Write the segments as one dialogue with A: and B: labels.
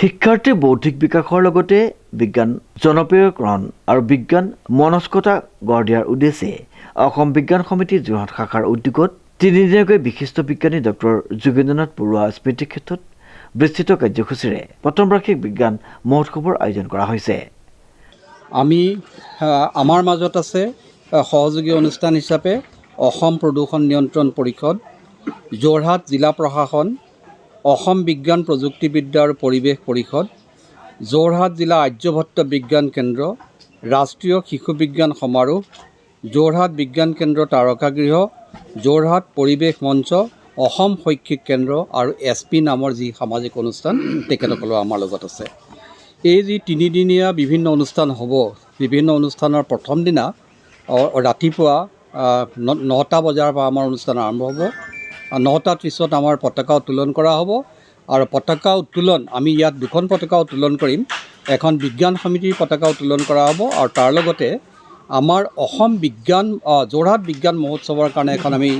A: শিক্ষাৰ্থীৰ বৌদ্ধিক বিকাশৰ লগতে বিজ্ঞান জনপ্ৰিয়কৰণ আৰু বিজ্ঞান মনস্কতা গঢ় দিয়াৰ উদ্দেশ্যে অসম বিজ্ঞান সমিতি যোৰহাট শাখাৰ উদ্যোগত তিনিদিনীয়াকৈ বিশিষ্ট বিজ্ঞানী ডক্টৰ যোগেন্দ্ৰনাথ বৰুৱা স্মৃতি ক্ষেত্ৰত বিস্তৃত কাৰ্যসূচীৰে প্ৰথম বাৰ্ষিক বিজ্ঞান মহোৎসৱৰ আয়োজন কৰা হৈছে।
B: আমি আমাৰ মাজত আছে সহযোগী অনুষ্ঠান হিচাপে অসম প্ৰদূষণ নিয়ন্ত্ৰণ পৰিষদ, যোৰহাট জিলা প্ৰশাসন, অসম বিজ্ঞান প্ৰযুক্তিবিদ্যা আৰু পৰিৱেশ পৰিষদ, যোৰহাট জিলা আৰ্যভট্ট বিজ্ঞান কেন্দ্ৰ, ৰাষ্ট্ৰীয় শিশু বিজ্ঞান সমাৰোহ, যোৰহাট বিজ্ঞান কেন্দ্ৰ তাৰকাগৃহ, যোৰহাট পৰিৱেশ মঞ্চ, অসম শৈক্ষিক কেন্দ্ৰ আৰু SP নামৰ যি সামাজিক অনুষ্ঠান তেখেতসকলো আমাৰ লগত আছে। এই যি তিনিদিনীয়া বিভিন্ন অনুষ্ঠান হ'ব, বিভিন্ন অনুষ্ঠানৰ প্ৰথম দিনা ৰাতিপুৱা 9টা বজাৰ পৰা আমাৰ অনুষ্ঠান আৰম্ভ হ'ব। 9:30 আমাৰ পতাকা উত্তোলন কৰা হ'ব আৰু পতাকা উত্তোলন আমি ইয়াত দুখন পতাকা উত্তোলন কৰিম। এখন বিজ্ঞান সমিতিৰ পতাকা উত্তোলন কৰা হ'ব আৰু তাৰ লগতে আমাৰ অসম বিজ্ঞান যোৰহাট বিজ্ঞান মহোৎসৱৰ কাৰণে এখন আমি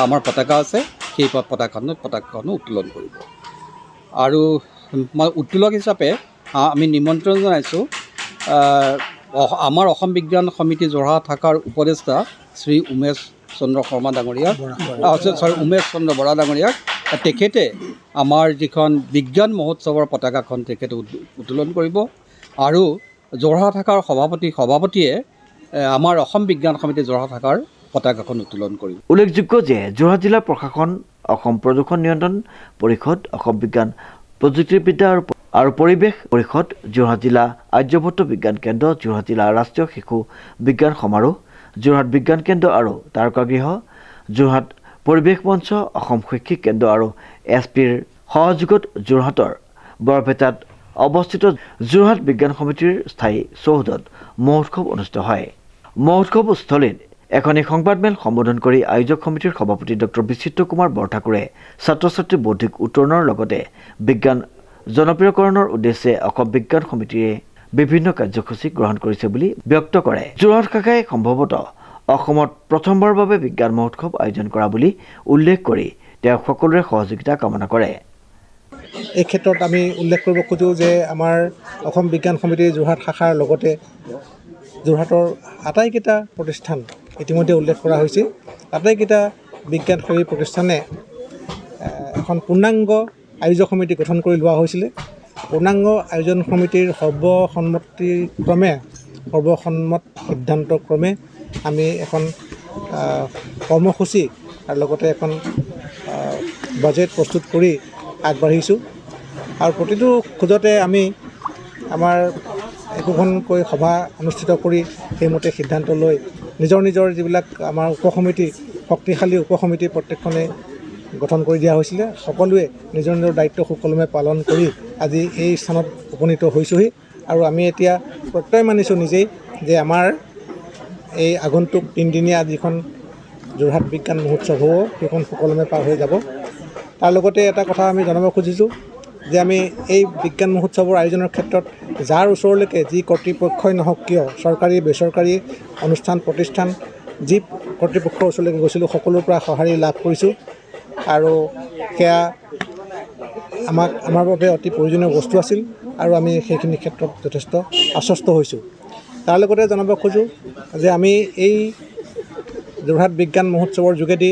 B: আমাৰ পতাকা আছে, সেই পতাকাখনো উত্তোলন কৰিব। আৰু মই উত্তোলক হিচাপে আমি নিমন্ত্ৰণ জনাইছোঁ আমাৰ অসম বিজ্ঞান সমিতি যোৰহাট শাখাৰ উপদেষ্টা শ্ৰী উমেশ চন্দ্ৰ শৰ্মা ডাঙৰীয়া, উমেশ চন্দ্ৰ বৰা ডাঙৰীয়াক। তেখেতে আমাৰ যিখন বিজ্ঞান মহোৎসৱৰ পতাকাখন তেখেতে উত্তোলন কৰিব আৰু যোৰহাট শাখাৰ সভাপতিয়ে আমাৰ অসম বিজ্ঞান সমিতি যোৰহাট শাখাৰ পতাকাখন উত্তোলন কৰিব।
A: উল্লেখযোগ্য যে যোৰহাট জিলা প্ৰশাসন, অসম প্ৰদূষণ নিয়ন্ত্ৰণ পৰিষদ, অসম বিজ্ঞান প্ৰযুক্তিবিদ্যা আৰু পৰিৱেশ পৰিষদ, যোৰহাট জিলা আৰ্যভট্ট বিজ্ঞান কেন্দ্ৰ, যোৰহাট জিলা ৰাষ্ট্ৰীয় শিশু বিজ্ঞান সমাৰোহ, যোৰহাট বিজ্ঞান কেন্দ্ৰ আৰু তাৰকাগৃহ, যোৰহাট পৰিৱেশ মঞ্চ, অসম শৈক্ষিক কেন্দ্ৰ আৰু SPৰ সহযোগত যোৰহাটৰ বৰপেটাত অৱস্থিত যোৰহাট বিজ্ঞান সমিতিৰ স্থায়ী চৌহদত মহোৎসৱ অনুষ্ঠিত হয়। মহোৎসৱস্থলীত এখনি সংবাদমেল সম্বোধন কৰি আয়োজক সমিতিৰ সভাপতি ডক্টৰ বিচিত্ৰ কুমাৰ বৰঠাকুৰে ছাত্ৰ ছাত্ৰীৰ বৌদ্ধিক উত্তৰণৰ লগতে বিজ্ঞান জনপ্ৰিয়কৰণৰ উদ্দেশ্যে অসম বিজ্ঞান সমিতিয়ে বিভিন্ন কাৰ্যসূচী গ্ৰহণ কৰিছে বুলি ব্যক্ত কৰে। যোৰহাট শাখাই সম্ভৱতঃ অসমত প্ৰথমবাৰৰ বাবে বিজ্ঞান মহোৎসৱ আয়োজন কৰা বুলি উল্লেখ কৰি তেওঁ সকলোৰে সহযোগিতা কামনা কৰে।
C: এই ক্ষেত্ৰত আমি উল্লেখ কৰিব খোজোঁ যে আমাৰ অসম বিজ্ঞান সমিতিৰ যোৰহাট শাখাৰ লগতে যোৰহাটৰ আটাইকেইটা প্ৰতিষ্ঠান ইতিমধ্যে উল্লেখ কৰা হৈছে। আটাইকেইটা বিজ্ঞানসেৱী প্ৰতিষ্ঠানে এখন পূৰ্ণাংগ আয়োজক সমিতি গঠন কৰি লোৱা হৈছিলে। পূৰ্ণাংগ আয়োজন সমিতিৰ সৰ্বসন্মত সিদ্ধান্তক্ৰমে আমি এখন কৰ্মসূচী আৰু লগতে এখন বাজেট প্ৰস্তুত কৰি আগবাঢ়িছোঁ আৰু প্ৰতিটো খোজতে আমি আমাৰ একোখনকৈ সভা অনুষ্ঠিত কৰি সেইমতে সিদ্ধান্ত লৈ নিজৰ যিবিলাক আমাৰ উপসমিতি, শক্তিশালী উপসমিতি প্ৰত্যেকখনে গঠন কৰি দিয়া হৈছিলে। সকলোৱে নিজৰ দায়িত্ব সুকলমে পালন কৰি আজি এই স্থানত উপনীত হৈছোঁহি আৰু আমি এতিয়া প্ৰত্যয় মানিছোঁ নিজেই যে আমাৰ এই আগন্তুক তিনিদিনীয়া যিখন যোৰহাট বিজ্ঞান মহোৎসৱ হ'ব সেইখন সুকলমে পাৰ হৈ যাব। তাৰ লগতে এটা কথা আমি জনাব খুজিছোঁ যে আমি এই বিজ্ঞান মহোৎসৱৰ আয়োজনৰ ক্ষেত্ৰত যাৰ ওচৰলৈকে যি কৰ্তৃপক্ষই নহওক কিয়, চৰকাৰী বেচৰকাৰী অনুষ্ঠান প্ৰতিষ্ঠান যি কৰ্তৃপক্ষৰ ওচৰলৈকে গৈছিলোঁ সকলোৰ পৰা সঁহাৰি লাভ কৰিছোঁ আৰু সেয়া আমাৰ বাবে অতি প্ৰয়োজনীয় বস্তু আছিল আৰু আমি সেইখিনি ক্ষেত্ৰত যথেষ্ট আশ্বস্ত হৈছোঁ। তাৰ লগতে জনাব খোজোঁ যে আমি এই যোৰহাট বিজ্ঞান মহোৎসৱৰ যোগেদি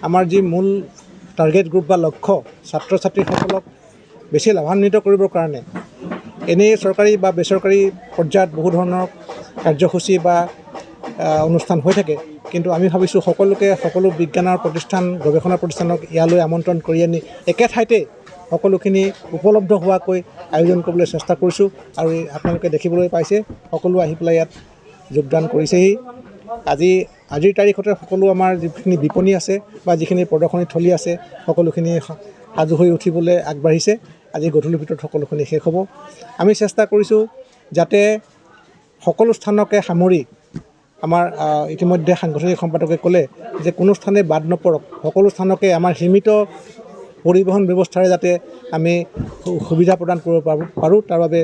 C: আমাৰ যি মূল টাৰ্গেট গ্ৰুপ বা লক্ষ্য ছাত্ৰ ছাত্ৰীসকলক বেছি লাভান্বিত কৰিবৰ কাৰণে এনেই চৰকাৰী বা বেচৰকাৰী পৰ্যায়ত বহু ধৰণৰ কাৰ্যসূচী বা অনুষ্ঠান হৈ থাকে, কিন্তু আমি ভাবিছোঁ সকলো বিজ্ঞানৰ প্ৰতিষ্ঠান, গৱেষণা প্ৰতিষ্ঠানক ইয়ালৈ আমন্ত্ৰণ কৰি আনি একে ঠাইতে সকলোখিনি উপলব্ধ হোৱাকৈ আয়োজন কৰিবলৈ চেষ্টা কৰিছোঁ আৰু আপোনালোকে দেখিবলৈ পাইছে সকলো আহি পেলাই ইয়াত যোগদান কৰিছেহি। আজিৰ তাৰিখতে সকলো আমাৰ যিখিনি বিপণী আছে বা যিখিনি প্ৰদৰ্শনী থলী আছে সকলোখিনি সাজু হৈ উঠিবলৈ আগবাঢ়িছে। আজি গধূলিৰ ভিতৰত সকলোখিনি শেষ হ'ব। আমি চেষ্টা কৰিছোঁ যাতে সকলো স্থানকে সামৰি আমাৰ ইতিমধ্যে সাংগঠনিক সম্পাদকে ক'লে যে কোনো স্থানে বাদ নপৰক, সকলো স্থানকে আমাৰ সীমিত পৰিবহণ ব্যৱস্থাৰে যাতে আমি সুবিধা প্ৰদান কৰিব পাৰোঁ তাৰ বাবে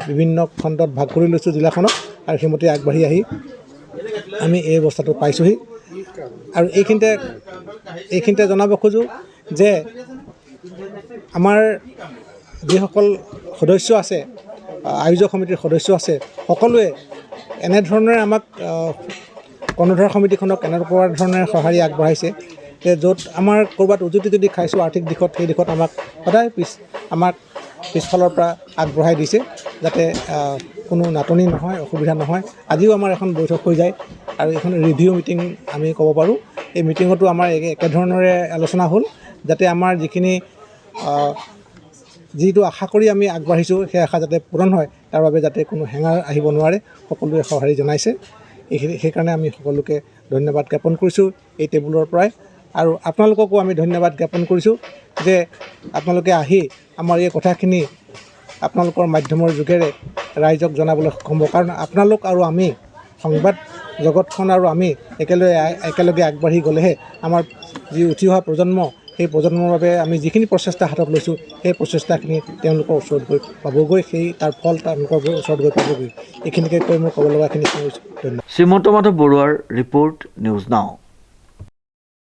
C: বিভিন্ন খণ্ডত ভাগ কৰি লৈছোঁ জিলাখনক আৰু সেইমতে আগবাঢ়ি আহি আমি এই অৱস্থাটো পাইছোঁহি। আৰু এইখিনিতে জনাব খোজোঁ যে আমাৰ যিসকল সদস্য আছে, আয়োজক সমিতিৰ সদস্য আছে, সকলোৱে এনেধৰণে আমাক কৰ্ণধাৰ সমিতিখনক এনেকুৱা ধৰণে সঁহাৰি আগবঢ়াইছে যে য'ত আমাৰ ক'ৰবাত উজুতি যদি খাইছোঁ আৰ্থিক দিশত, সেই দিশত আমাক সদায় আমাক পিছফালৰ পৰা আগবঢ়াই দিছে, যাতে কোনো নাটনি নহয়, অসুবিধা নহয়। আজিও আমাৰ এখন বৈঠক হৈ যায় আৰু এখন ৰিভিউ মিটিং আমি ক'ব পাৰোঁ। এই মিটিঙতো আমাৰ একেধৰণৰে আলোচনা হ'ল, যাতে আমাৰ যিখিনি যিটো আশা কৰি আমি আগবাঢ়িছোঁ সেই আশা যাতে পূৰণ হয়, তাৰ বাবে যাতে কোনো হেঙাৰ আহিব নোৱাৰে, সকলোৱে সঁহাৰি জনাইছে। সেইকাৰণে আমি সকলোকে ধন্যবাদ জ্ঞাপন কৰিছোঁ এই টেবুলৰ পৰাই। আৰু আপোনালোককো আমি ধন্যবাদ জ্ঞাপন কৰিছোঁ যে আপোনালোকে আহি আমাৰ এই কথাখিনি আপোনালোকৰ মাধ্যমৰ যোগেৰে ৰাইজক জনাবলৈ সক্ষম হ'ব। কাৰণ আপোনালোক আৰু আমি, সংবাদ জগতখন আৰু আমি একেলগে আগবাঢ়ি গ'লেহে আমাৰ যি উঠি অহা প্ৰজন্ম, সেই প্ৰজন্মৰ বাবে আমি যিখিনি প্ৰচেষ্টা হাতত লৈছোঁ, সেই প্ৰচেষ্টাখিনি তেওঁলোকৰ ওচৰত গৈ পাবগৈ, তাৰ ফল তেওঁলোকৰ ওচৰত গৈ পাবগৈ। এইখিনিকে কৈ মই ক'ব লগাখিনি কৈছোঁ। ধন্যবাদ।
A: শ্ৰীমন্ত মাধৱ বৰুৱাৰ ৰিপৰ্ট, নিউজ নাও।